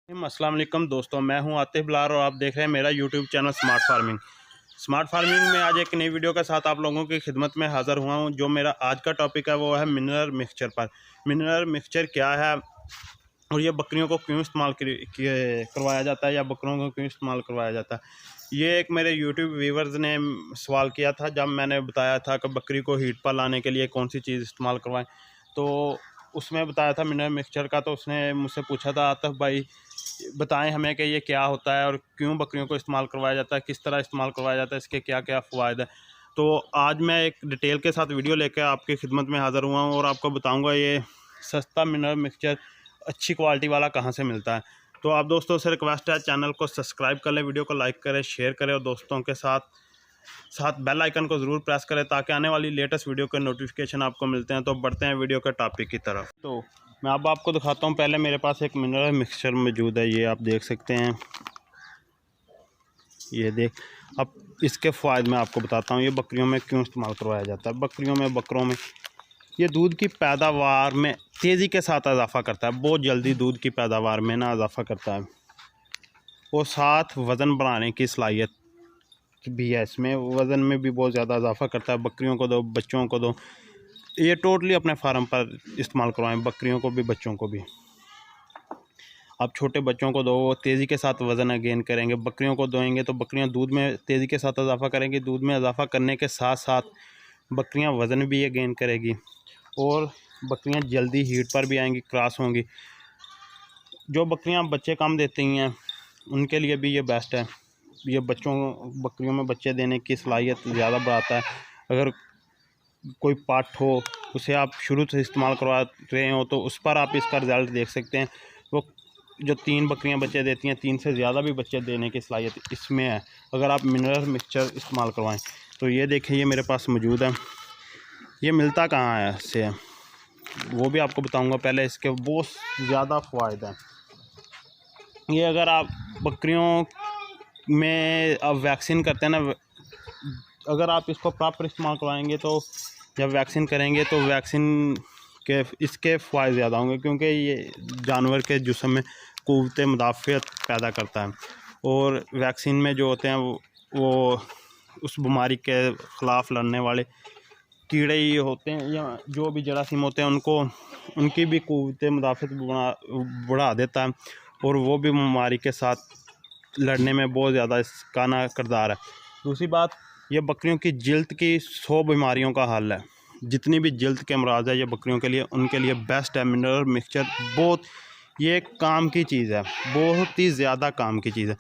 अस्सलाम वालेकुम दोस्तों, मैं हूं आतिफ बिलार और आप देख रहे हैं मेरा YouTube channel smart farming. Smart farming में आज एक नई वीडियो के साथ आप लोगों की खिदमत में हाज़िर हुआ हूं। जो मेरा आज का टॉपिक है वो है मिनरल मिक्सचर पर। मिनरल मिक्सचर क्या है और ये बकरियों को क्यों इस्तेमाल करवाया जाता है या बकरों को क्यों इस्तेमाल करवाया जाता है। ये एक मेरे यूट्यूब व्यूवर्स ने सवाल किया था जब मैंने बताया था कि बकरी को हीट पर लाने के लिए कौन सी चीज़ इस्तेमाल करवाएं, तो उसमें बताया था मिनरल मिक्सचर का। तो उसने मुझसे पूछा था, आतिफ भाई बताएं हमें कि ये क्या होता है और क्यों बकरियों को इस्तेमाल करवाया जाता है, किस तरह इस्तेमाल करवाया जाता है, इसके क्या क्या फ़वाद है। तो आज मैं एक डिटेल के साथ वीडियो लेकर आपकी खिदमत में हाज़िर हुआ हूँ और आपको बताऊँगा ये सस्ता मिनरल मिक्सचर अच्छी क्वालिटी वाला कहाँ से मिलता है। तो आप दोस्तों से रिक्वेस्ट है, चैनल को सब्सक्राइब कर लें, वीडियो को लाइक करें, शेयर करें और दोस्तों के साथ बेल आइकन को ज़रूर प्रेस करें ताकि आने वाली लेटेस्ट वीडियो के नोटिफिकेशन आपको मिलते हैं। तो बढ़ते हैं वीडियो के टॉपिक की तरफ। तो मैं अब आपको दिखाता हूं। पहले मेरे पास एक मिनरल मिक्सचर मौजूद है, ये आप देख सकते हैं। ये देख, अब इसके फ़ायदे मैं आपको बताता हूं। ये बकरियों में क्यों इस्तेमाल करवाया जाता है। बकरों में ये दूध की पैदावार में तेज़ी के साथ इजाफ़ा करता है, बहुत जल्दी दूध की पैदावार में ना इजाफ़ा करता है और साथ वज़न बढ़ाने की सलाहियत भी है। इसमें वज़न में भी बहुत ज़्यादा इजाफ़ा करता है। बकरियों को दो, बच्चों को दो, ये टोटली अपने फार्म पर इस्तेमाल करवाएं, बकरियों को भी बच्चों को भी। आप छोटे बच्चों को दो, वो तेज़ी के साथ वज़न गेन करेंगे। बकरियों को दोएंगे तो बकरियां दूध में तेज़ी के साथ इजाफ़ा करेंगी। दूध में इजाफ़ा करने के साथ साथ बकरियां वज़न भी ये गेन करेगी और बकरियां जल्दी हीट पर भी आएंगी, क्रॉस होंगी। जो बकरियां बच्चे कम देती हैं उनके लिए भी ये बेस्ट है। ये बकरियों में बच्चे देने की सलाहियत ज़्यादा बढ़ाता है। अगर कोई पाठ हो, उसे आप शुरू से इस्तेमाल करवा रहे हो तो उस पर आप इसका रिज़ल्ट देख सकते हैं। वो जो 3 बकरियां बच्चे देती हैं, 3 से ज़्यादा भी बच्चे देने की सलाहियत इसमें है अगर आप मिनरल मिक्सचर इस्तेमाल करवाएं। तो ये देखें, ये मेरे पास मौजूद है। ये मिलता कहाँ है इससे, वो भी आपको बताऊंगा। पहले इसके बहुत ज़्यादा फ़ायदे हैं। ये अगर आप बकरियों में अब वैक्सीन करते हैं ना, अगर आप इसको प्रॉपर इस्तेमाल करवाएंगे तो जब वैक्सीन करेंगे तो वैक्सीन के इसके फ़ायदे ज़्यादा होंगे, क्योंकि ये जानवर के जिस्म में क़ुव्वत मुदाफ़अत पैदा करता है और वैक्सीन में जो होते हैं वो उस बीमारी के ख़िलाफ़ लड़ने वाले कीड़े ही होते हैं या जो भी जरासीम होते हैं उनकी भी क़ुव्वत मुदाफ़अत बढ़ा देता है और वो भी बीमारी के साथ लड़ने में बहुत ज़्यादा इसका ना किरदार है। दूसरी बात, ये बकरियों की जिल्द की 100 बीमारियों का हल है। जितनी भी जिल्द के अमराज है ये बकरियों के लिए, उनके लिए बेस्ट है मिनरल मिक्सचर। बहुत ये काम की चीज़ है, बहुत ही ज़्यादा काम की चीज़ है।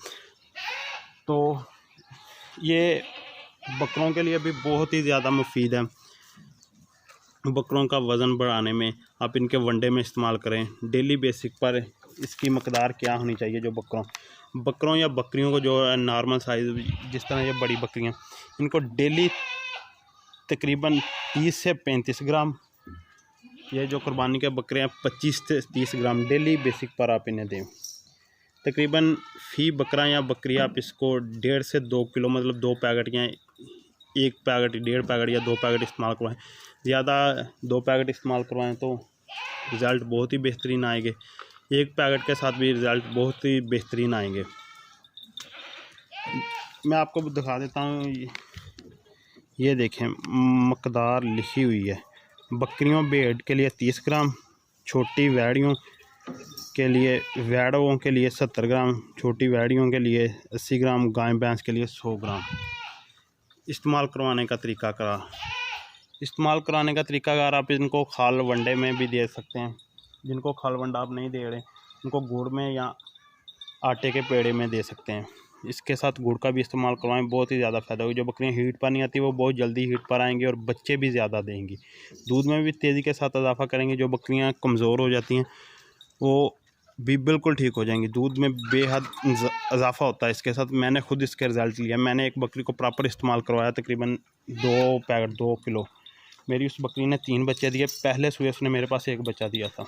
तो ये बकरों के लिए भी बहुत ही ज़्यादा मुफीद है। बकरों का वज़न बढ़ाने में आप इनके वनडे में इस्तेमाल करें। डेली बेसिक पर इसकी मकदार क्या होनी चाहिए। जो बकरों या बकरियों को जो है नॉर्मल साइज़, जिस तरह ये बड़ी बकरियां, इनको डेली तकरीबन 30 से 35 ग्राम, ये जो कुर्बानी के बकरे हैं 25 से 30 ग्राम डेली बेसिक पर आप इन्हें दें। तकरीबन फ़ी बकरा या बकरी आप इसको 1.5 से 2 किलो, मतलब 2 पैकेट या 1 पैकेट, 1.5 पैकेट या 2 पैकेट इस्तेमाल करवाएं। ज़्यादा 2 पैकेट इस्तेमाल करवाएं तो रिज़ल्ट बहुत ही बेहतरीन आएंगे। 1 पैकेट के साथ भी रिज़ल्ट बहुत ही बेहतरीन आएंगे। मैं आपको दिखा देता हूँ। ये देखें, मकदार लिखी हुई है। बकरियों भेड़ के लिए 30 ग्राम, छोटी वैड़ियों के लिए 70 ग्राम, छोटी वैड़ियों के लिए 80 ग्राम, गाय भैंस के लिए 100 ग्राम। इस्तेमाल कराने का तरीकाकार आप इनको खाल वंडे में भी दे सकते हैं। जिनको खाल वंडा आप नहीं दे रहे, उनको गुड़ में या आटे के पेड़े में दे सकते हैं। इसके साथ गुड़ का भी इस्तेमाल करवाएं, बहुत ही ज़्यादा फ़ायदा होगा। जो बकरियां हीट पर नहीं आती वो बहुत जल्दी हीट पर आएंगी और बच्चे भी ज़्यादा देंगी। दूध में भी तेज़ी के साथ इजाफ़ा करेंगे। जो बकरियां कमज़ोर हो जाती हैं वो भी बिल्कुल ठीक हो जाएंगी। दूध में बेहद इजाफ़ा होता है इसके साथ। मैंने खुद इसके रिज़ल्ट लिया। मैंने एक बकरी को प्रॉपर इस्तेमाल करवाया, तकरीबन 2 पैकेट 2 किलो। मेरी उस बकरी ने 3 बच्चे दिए। पहले सुबह उसने मेरे पास 1 बच्चा दिया था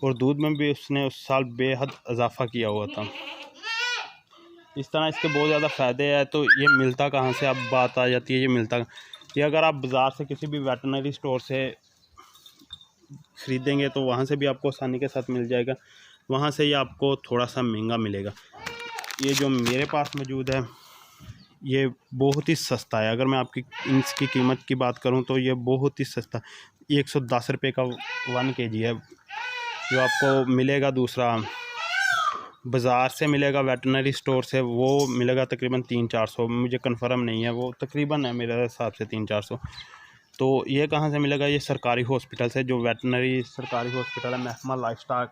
और दूध में भी उसने उस साल बेहद इजाफ़ा किया हुआ था। इस तरह इसके बहुत ज़्यादा फ़ायदे हैं। तो ये मिलता कहाँ से, अब बात आ जाती है ये अगर आप बाज़ार से किसी भी वेटनरी स्टोर से ख़रीदेंगे तो वहाँ से भी आपको आसानी के साथ मिल जाएगा। वहाँ से ये आपको थोड़ा सा महंगा मिलेगा। ये जो मेरे पास मौजूद है ये बहुत ही सस्ता है। अगर मैं आपकी इसकी कीमत की बात करूं तो ये बहुत ही सस्ता, 110 रुपये का 1 kg है। जो आपको मिलेगा दूसरा बाज़ार से मिलेगा, वेटनरी स्टोर से, वो मिलेगा तकरीबन 300-400, मुझे कंफर्म नहीं है, वो तकरीबन है मेरे हिसाब से 300-400। तो ये कहाँ से मिलेगा? ये सरकारी हॉस्पिटल से, जो वेटनरी सरकारी हॉस्पिटल है, महकमा लाइफस्टॉक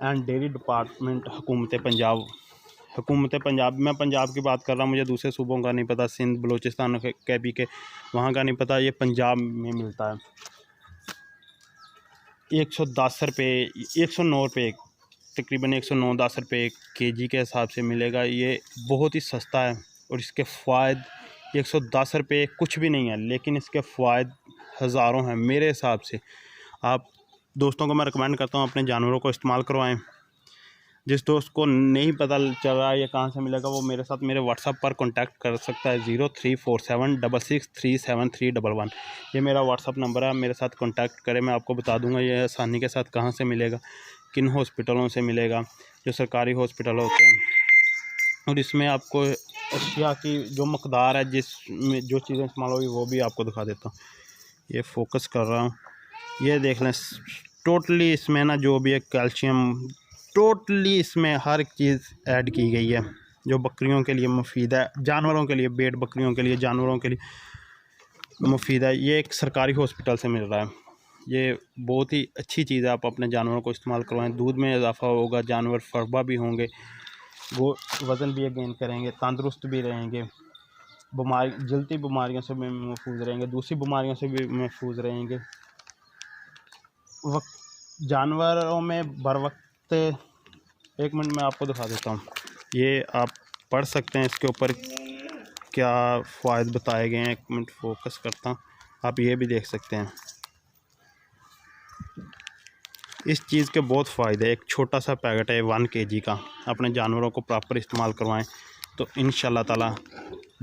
एंड डेयरी डिपार्टमेंट, हुकूमत पंजाब। मैं पंजाब की बात कर रहा हूँ, मुझे दूसरे सूबों का नहीं पता, सिंध, बलूचिस्तान के भी के वहाँ का नहीं पता, ये पंजाब में मिलता है। 110 रुपये, 109 रुपये, तकरीबन 109-10 रुपये kg के हिसाब से मिलेगा। ये बहुत ही सस्ता है और इसके फ़ायदे, 110 रुपये कुछ भी नहीं है, लेकिन इसके फ़ायदे हज़ारों हैं मेरे हिसाब से। आप दोस्तों को मैं रिकमेंड करता हूँ अपने जानवरों को इस्तेमाल करवाएं। जिस दोस्त को नहीं पता चल रहा है ये कहाँ से मिलेगा, वो मेरे साथ मेरे व्हाट्सएप पर कांटेक्ट कर सकता है, 0347663731। ये मेरा व्हाट्सएप नंबर है, मेरे साथ कांटेक्ट करें, मैं आपको बता दूंगा ये आसानी के साथ कहाँ से मिलेगा, किन हॉस्पिटलों से मिलेगा, जो सरकारी हॉस्पिटल होते हैं। और इसमें आपको अशिया की जो मकदार है, जिसमें जो चीज़ें इस्तेमाल होगी वो भी आपको दिखा देता हूँ। ये फोकस कर रहा हूँ, ये देख लें, टोटली इसमें ना जो भी है कैल्शियम, टोटली इसमें हर एक चीज़ ऐड की गई है जो बकरियों के लिए मुफीद है, जानवरों के लिए, भेड़ बकरियों के लिए, जानवरों के लिए मुफीद है। ये एक सरकारी हॉस्पिटल से मिल रहा है, ये बहुत ही अच्छी चीज़ है। आप अपने जानवरों को इस्तेमाल करवाएं, दूध में इजाफा होगा, जानवर फरबा भी होंगे, वो वज़न भी गेन करेंगे, तंदुरुस्त भी रहेंगे, जलती बीमारियों से भी महफूज रहेंगे, दूसरी बीमारियों से भी महफूज रहेंगे। जानवरों में बर वक्त, एक मिनट में आपको दिखा देता हूँ, ये आप पढ़ सकते हैं इसके ऊपर क्या फ़ायदे बताए गए हैं। एक मिनट फोकस करता हूँ, आप ये भी देख सकते हैं। इस चीज़ के बहुत फ़ायदे, एक छोटा सा पैकेट है 1 kg का। अपने जानवरों को प्रॉपर इस्तेमाल करवाएं तो इंशाल्लाह ताला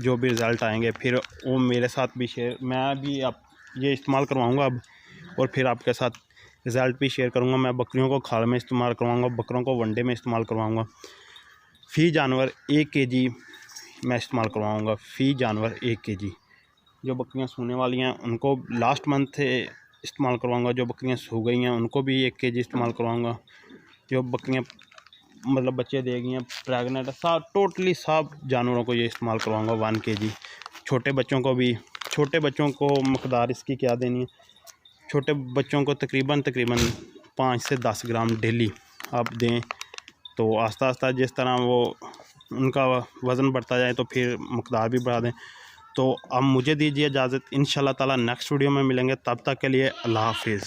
जो भी रिज़ल्ट आएंगे, फिर वो मेरे साथ भी शेयर, मैं भी आप ये इस्तेमाल करवाऊँगा अब, और फिर आपके साथ रिज़ल्ट भी शेयर करूँगा। मैं बकरियों को खाल में इस्तेमाल करवाऊँगा, बकरों को वनडे में इस्तेमाल करवाऊँगा, फ़ी जानवर 1 kg मैं इस्तेमाल करवाऊँगा, फ़ी जानवर 1 kg। जो बकरियाँ सूने वाली हैं उनको लास्ट मंथ इस्तेमाल करवाऊँगा, जो बकरियाँ सो गई हैं उनको भी 1 kg इस्तेमाल करवाऊँगा, जो बकरियाँ मतलब बच्चे दे गई हैं, प्रेगनेंट, सब टोटली सब जानवरों को ये इस्तेमाल करवाऊँगा 1 kg। छोटे बच्चों को भी, छोटे बच्चों को मकदार इसकी क्या देनी है, छोटे बच्चों को तकरीबन 5 से 10 ग्राम डेली आप दें, तो आस्ता आस्ता जिस तरह वो उनका वज़न बढ़ता जाए तो फिर मकदार भी बढ़ा दें। तो अब मुझे दीजिए इजाज़त, इंशाल्लाह ताला नेक्स्ट वीडियो में मिलेंगे, तब तक के लिए अल्लाह हाफ़िज़।